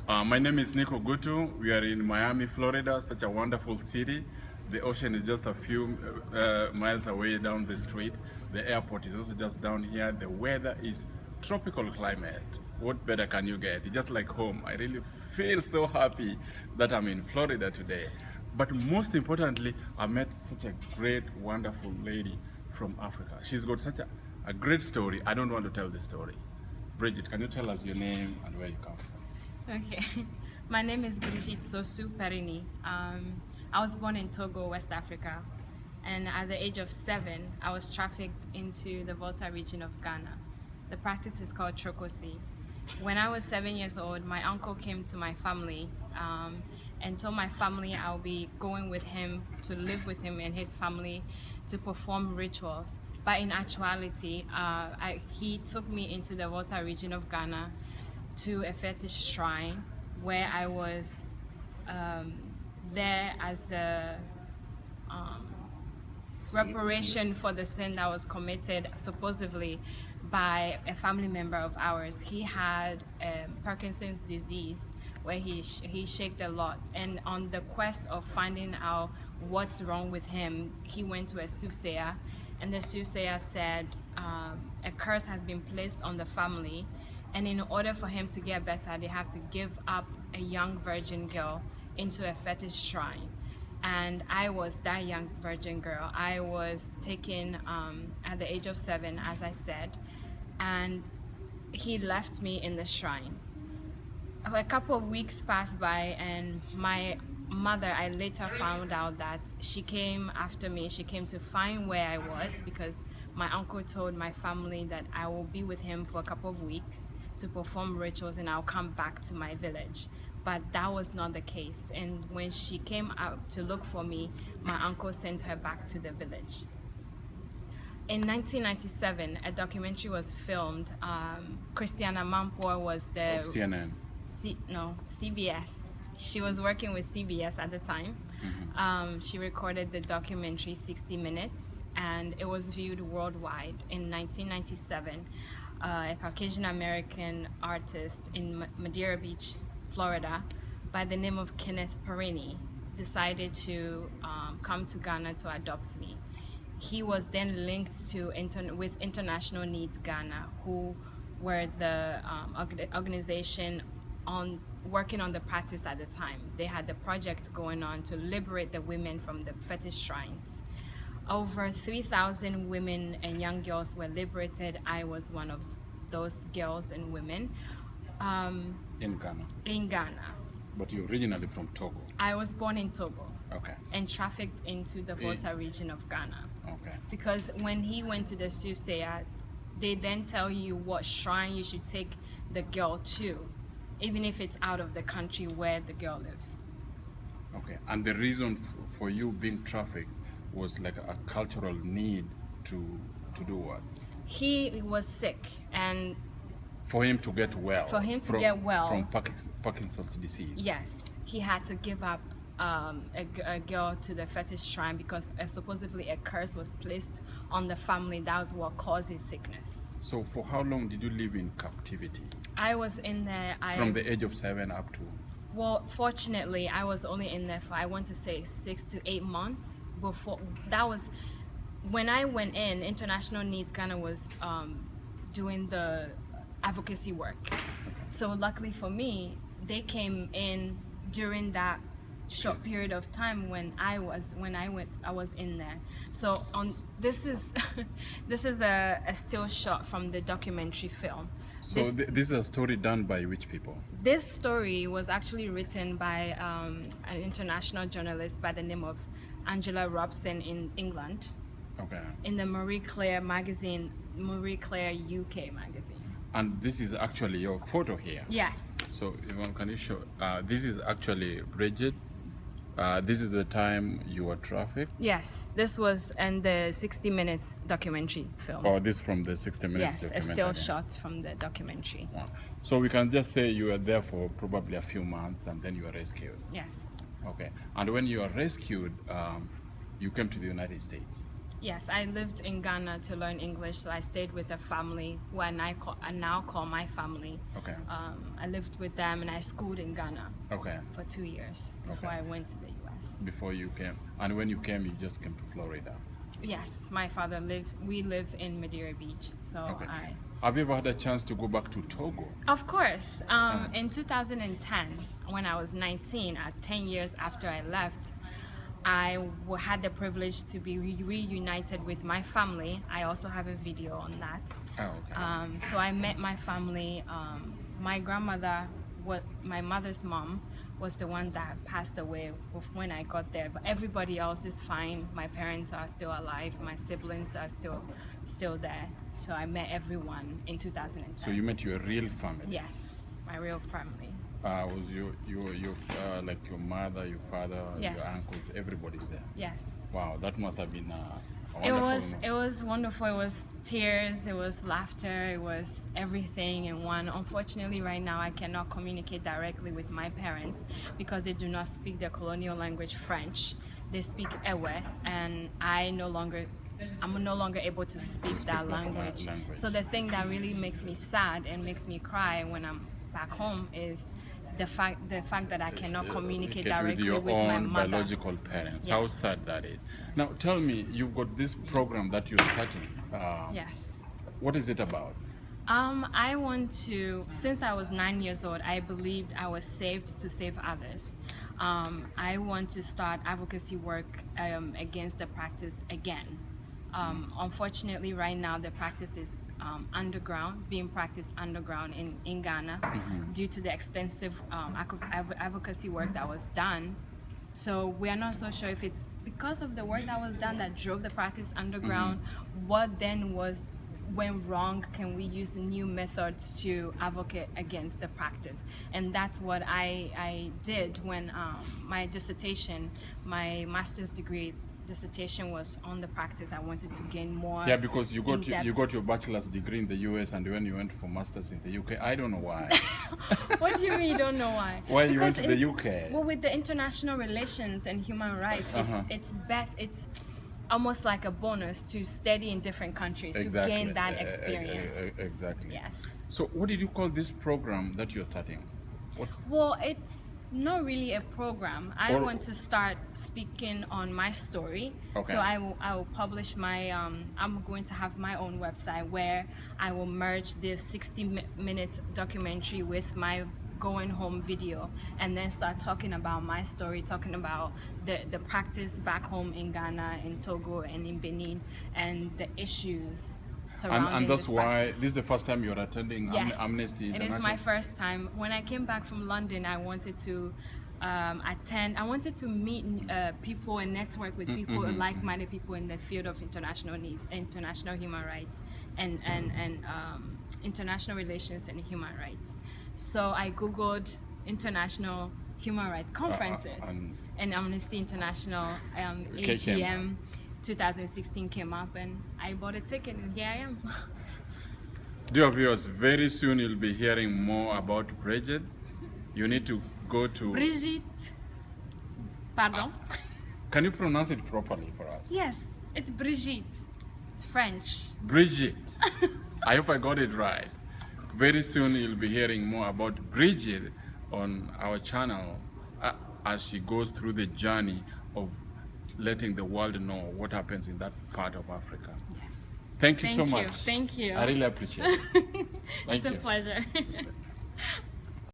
My name is Nico Gutu. We are in Miami, Florida, such a wonderful city. The ocean is just a few miles away down the street. The airport is also just down here. The weather is tropical climate. What better can you get? It's just like home. I really feel so happy that I'm in Florida today. But most importantly, I met such a great, wonderful lady from Africa. She's got such a great story. I don't want to tell the story. Bridget, can you tell us your name and where you come from? Okay, my name is Brigitte Sosu Perini. I was born in Togo, West Africa, and at the age of 7, I was trafficked into the Volta region of Ghana. The practice is called trokosi. When I was 7 years old, my uncle came to my family and told my family I'll be going with him to live with him and his family to perform rituals. But in actuality, he took me into the Volta region of Ghana to a fetish shrine where I was there as a reparation for the sin that was committed supposedly by a family member of ours. He had Parkinson's disease where he shaked a lot, and on the quest of finding out what's wrong with him, he went to a soothsayer, and the soothsayer said a curse has been placed on the family, and in order for him to get better, they have to give up a young virgin girl into a fetish shrine. And I was that young virgin girl. I was taken at the age of 7, as I said, and he left me in the shrine. A couple of weeks passed by, and my mother, I later found out that she came after me. She came to find where I was because my uncle told my family that I will be with him for a couple of weeks to perform rituals and I'll come back to my village. But that was not the case. And when she came out to look for me, my uncle sent her back to the village. In 1997, a documentary was filmed. Christiana Mampour was the... CNN. CBS. She was working with CBS at the time. Mm-hmm. She recorded the documentary 60 Minutes, and it was viewed worldwide. In 1997, a Caucasian American artist in Madeira Beach, Florida, by the name of Kenneth Perini, decided to come to Ghana to adopt me. He was then linked to with International Needs Ghana, who were the organization working on the practice at the time. They had the project going on to liberate the women from the fetish shrines. Over 3,000 women and young girls were liberated. I was one of those girls and women. In Ghana? In Ghana. But you're originally from Togo? I was born in Togo. Okay. And trafficked into the Volta region of Ghana. Okay. Because when he went to the soothsayer, they then tell you what shrine you should take the girl to, even if it's out of the country where the girl lives. Okay. And the reason for you being trafficked was like a cultural need to do what? He was sick, and for him to get well. For him to get well from Parkinson's disease. Yes, he had to give up a girl to the fetish shrine because supposedly a curse was placed on the family. That was what caused his sickness. So for how long did you live in captivity? I was in there. From the age of 7 up to? Well, fortunately, I was only in there for, I want to say, 6 to 8 months. Before that was when I went in. International Needs Ghana was doing the advocacy work. So luckily for me, they came in during that short period of time when I was in there. So this is this is a still shot from the documentary film. So this is a story done by which people? This story was actually written by an international journalist by the name of Angela Robson in England. Okay. In the Marie Claire magazine, Marie Claire UK magazine. And this is actually your photo here. Yes. So, Yvonne, can you show? This is actually Bridget. This is the time you were trafficked? Yes. This was in the 60 Minutes documentary film. Oh, this from the 60 Minutes documentary? Yes, a still shot from the documentary. Wow. So we can just say you were there for probably a few months and then you were rescued? Yes. Okay. And when you were rescued, you came to the United States? Yes, I lived in Ghana to learn English, so I stayed with a family who I now call my family. Okay. I lived with them and I schooled in Ghana Okay. for 2 years before Okay. I went to the US. Before you came, and when you came, you just came to Florida. Yes, my father we live in Madeira Beach, so Okay. Have you ever had a chance to go back to Togo? Of course. In 2010, when I was 19, 10 years after I left, had the privilege to be reunited with my family. I also have a video on that. Oh, okay. So I met my family. My grandmother, my mother's mom, was the one that passed away when I got there. But everybody else is fine. My parents are still alive. My siblings are still there. So I met everyone in 2010. So you met your real family? Yes, my real family. Was your like your mother, your father, Yes. your uncles, everybody's there? Yes. Wow, that must have been It wonderful. was wonderful. It was tears, it was laughter, it was everything in one. Unfortunately, right now I cannot communicate directly with my parents because they do not speak the colonial language French. They speak Ewe, and I'm no longer able to speak that language. So the thing that really makes me sad and makes me cry when I'm back home is the fact that I cannot communicate directly with with your my own mother. biological parents. Yes. How sad that is. Now tell me, you've got this program that you're starting. Yes. What is it about? I want to, since I was 9 years old, I believed I was saved to save others. I want to start advocacy work against the practice again. Unfortunately, right now the practice is being practiced underground in Ghana due to the extensive advocacy work that was done. So we are not so sure if it's because of the work that was done that drove the practice underground. What then went wrong? Can we use new methods to advocate against the practice? And that's what I did when my dissertation, my master's degree dissertation was on the practice. I wanted to gain more. Yeah, because you got your bachelor's degree in the US, and when you went for master's in the UK, I don't know why. What do you mean you don't know why? Why you went to the UK? Well, with the international relations and human rights, it's almost like a bonus to study in different countries to gain that experience. Exactly. Yes. So what did you call this program that you're starting? Well, it's not really a program. I want to start speaking on my story. Okay. So I will publish my I'm going to have my own website where I will merge this 60 minutes documentary with my going home video, and then start talking about my story, talking about the practice back home in Ghana, in Togo, and in Benin, and the issues surrounding and that's this why practice. this is the first time you're attending Amnesty International? It is my first time. When I came back from London, I wanted to attend. I wanted to meet people and network with people, like-minded people in the field of international human rights and international relations and human rights. So I googled international human rights conferences, and Amnesty International AGM 2016 came up, and I bought a ticket, and here I am. Dear viewers, very soon you'll be hearing more about Bridget. You need to go to... Brigitte. Pardon? Can you pronounce it properly for us? Yes, it's Brigitte. It's French. Bridget. I hope I got it right. Very soon you'll be hearing more about Bridget on our channel as she goes through the journey of letting the world know what happens in that part of Africa. Yes. Thank you so much. Thank you. I really appreciate it. It's a pleasure.